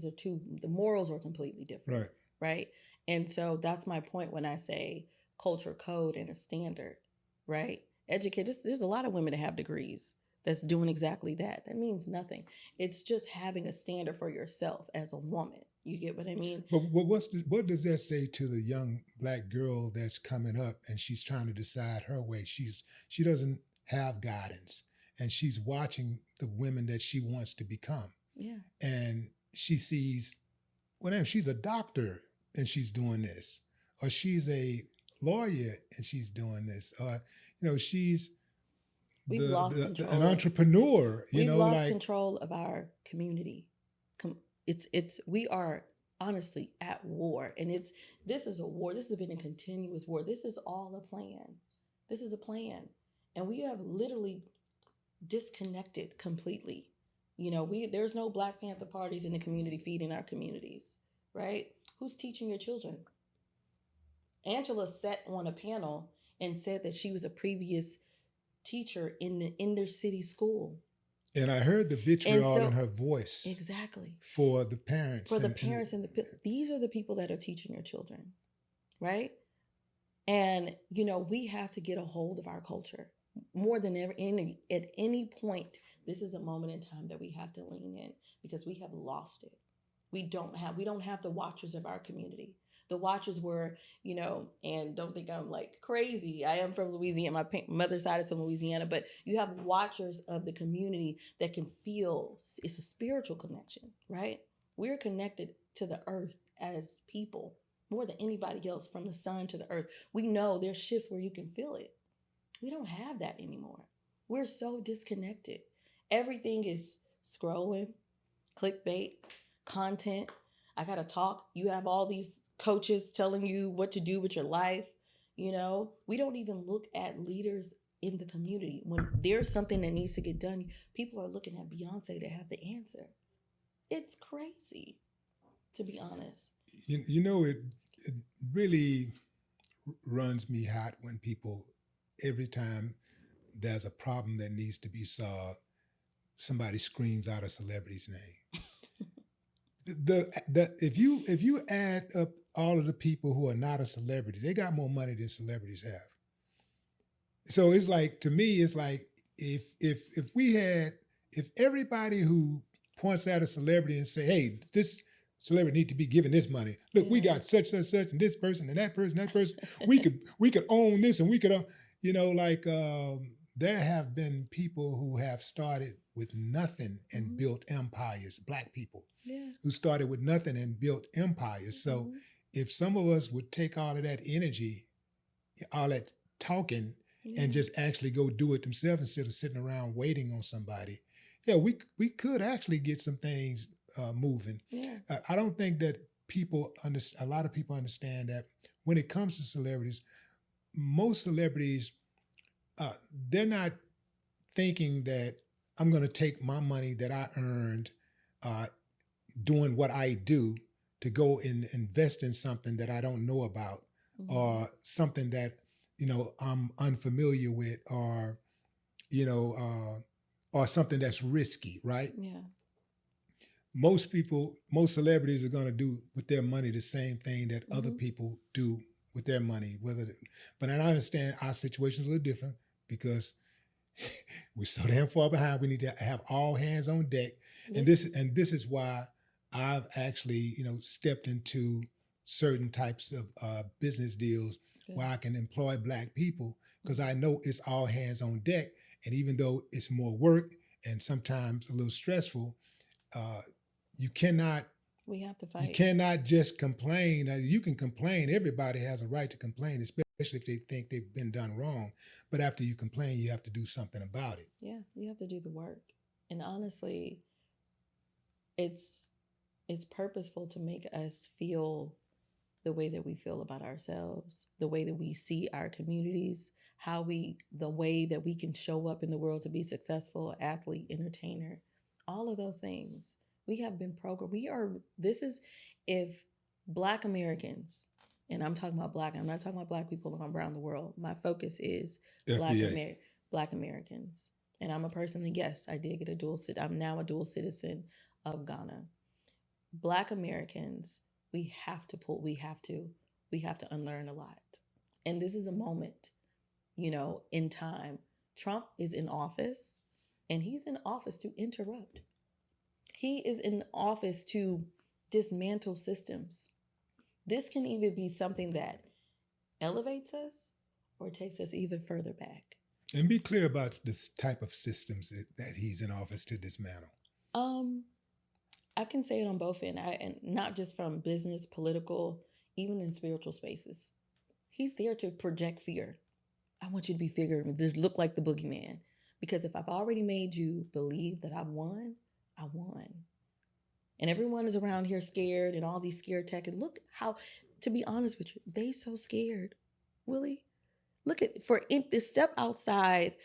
are the morals are completely different, Right. right? And so that's my point when I say culture code and a standard, right? Educate. There's a lot of women that have degrees that's doing exactly that. That means nothing. It's just having a standard for yourself as a woman. You get what I mean? But what does that say to the young black girl that's coming up and she's trying to decide her way? She doesn't have guidance, and she's watching the women that she wants to become, Yeah. and she sees, well, damn, she's a doctor and she's doing this, or she's a lawyer and she's doing this, or she's We've lost an control. entrepreneur. We've lost Like, control of our community. It's we are honestly at war, and this is a war. This has been a continuous war. This is all a plan. This is a plan, and we have literally disconnected completely. We there's no Black Panther parties in the community feeding our communities, right? Who's teaching your children? Angela sat on a panel and said that she was a previous teacher in the inner city school. and I heard the And vitriol in so, her voice exactly, for the parents, for the parents these are the people that are teaching your children, right? And we have to get a hold of our culture more than ever. At any point, this is a moment in time that we have to lean in because we have lost it. We don't have the watchers of our community. The watchers were, and don't think I'm like crazy. I am from Louisiana. My mother's side is from Louisiana, but you have watchers of the community that can feel it's a spiritual connection, right? We're connected to the earth as people more than anybody else, from the sun to the earth. We know there's shifts where you can feel it. We don't have that anymore. We're so disconnected. Everything is scrolling, clickbait, content. I got to talk. You have all these coaches telling you what to do with your life. We don't even look at leaders in the community. When there's something that needs to get done, people are looking at Beyonce to have the answer. It's crazy, to be honest. it really runs me hot when people, every time there's a problem that needs to be solved, somebody screams out a celebrity's name. The if you add up all of the people who are not a celebrity, they got more money than celebrities have. So it's like, to me, it's like, if everybody who points out a celebrity and say, hey, this celebrity need to be given this money. Look, we Yeah. got such and this person and that person, that person. We could own this, and we could, like, there have been people who have started with nothing and Mm-hmm. built empires. Black people Yeah. who started with nothing and built empires. So Mm-hmm. if some of us would take all of that energy, all that talking, and Yeah. just actually go do it themselves instead of sitting around waiting on somebody, yeah, we could actually get some things moving. Yeah. I don't think that a lot of people understand that when it comes to celebrities, most celebrities, uh, they're not thinking that I'm going to take my money that I earned uh, doing what I do to go and invest in something that I don't know about, Mm-hmm. or something that I'm unfamiliar with, or you know uh, or something that's risky, right? Yeah. Most celebrities are going to do with their money the same thing that other Mm-hmm. people do with their money. But I understand our situation is a little different because we're so damn far behind. We need to have all hands on deck, and This. this is why I've actually stepped into certain types of business deals Good. where I can employ Black people, because I know it's all hands on deck, and even though it's more work and sometimes a little stressful, uh, you cannot We have to you fight. cannot just complain. You can complain. Everybody has a right to complain, especially if they think they've been done wrong. But after you complain, you have to do something about it. Yeah, you have to do the work. And honestly, it's it's purposeful to make us feel the way that we feel about ourselves, the way that we see our communities, the way that we can show up in the world to be successful, athlete, entertainer, all of those things. We have been programmed. This is, if Black Americans, and I'm talking about Black, I'm not talking about Black people around the world. My focus is Black, FBA. Black Americans. And I'm a person that, yes, I did get a I'm now a dual citizen of Ghana. Black Americans, we have to unlearn a lot. And this is a moment, in time. Trump is in office, and he's in office to interrupt. He is in office to dismantle systems. This can even be something that elevates us or takes us even further back. And be clear about this type of systems that he's in office to dismantle. Um, I can say it on both ends, and not just from business, political, even in spiritual spaces. He's there to project fear. I want you to be figuring, this look like the boogeyman. Because if I've already made you believe that I've won, I won. And everyone is around here scared and all these scared tech. And look how, to be honest with you, they so scared. Willie, look at, for this, step outside,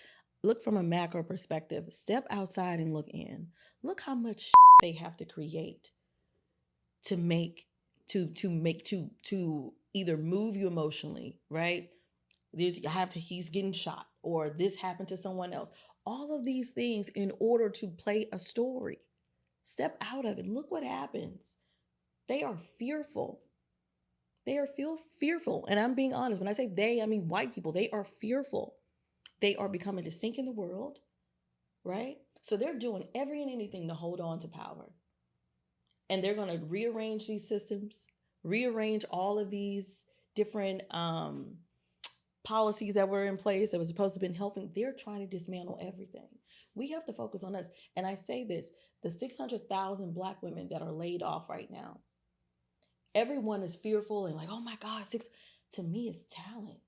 look from a macro perspective, step outside and look in. Look how much they have to create to make, to either move you emotionally, right? He's getting shot, or this happened to someone else. All of these things in order to play a story. Step out of it. Look what happens. They are fearful. They are fearful. And I'm being honest. When I say they, I mean white people. They are fearful. They are becoming to sink in the world, right? So they're doing every and anything to hold on to power. And they're going to rearrange these systems, rearrange all of these different policies that were in place that was supposed to have been helping. They're trying to dismantle everything. We have to focus on us. And I say this, the 600,000 Black women that are laid off right now, everyone is fearful and like, oh my God, to me, it's talent.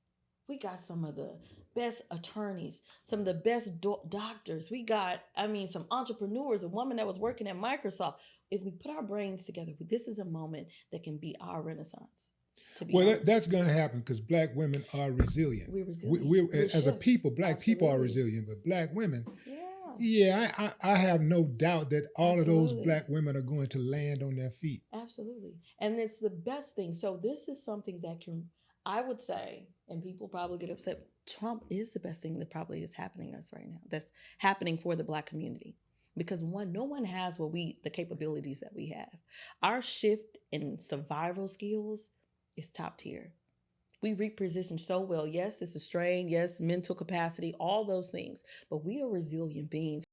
We got some of the best attorneys, some of the best doctors. We got, some entrepreneurs, a woman that was working at Microsoft. If we put our brains together, this is a moment that can be our renaissance. Well, that's going to happen because Black women are resilient. We're resilient. We're as a people, Black people are resilient, but Black women, I have no doubt that all of those Black women are going to land on their feet. Absolutely. And it's the best thing. So this is something that can, I would say, and people probably get upset, Trump is the best thing that probably is happening us right now. That's happening for the Black community. Because no one has the capabilities that we have. Our shift in survival skills is top tier. We reposition so well. Yes, it's a strain. Yes, mental capacity, all those things. But we are resilient beings.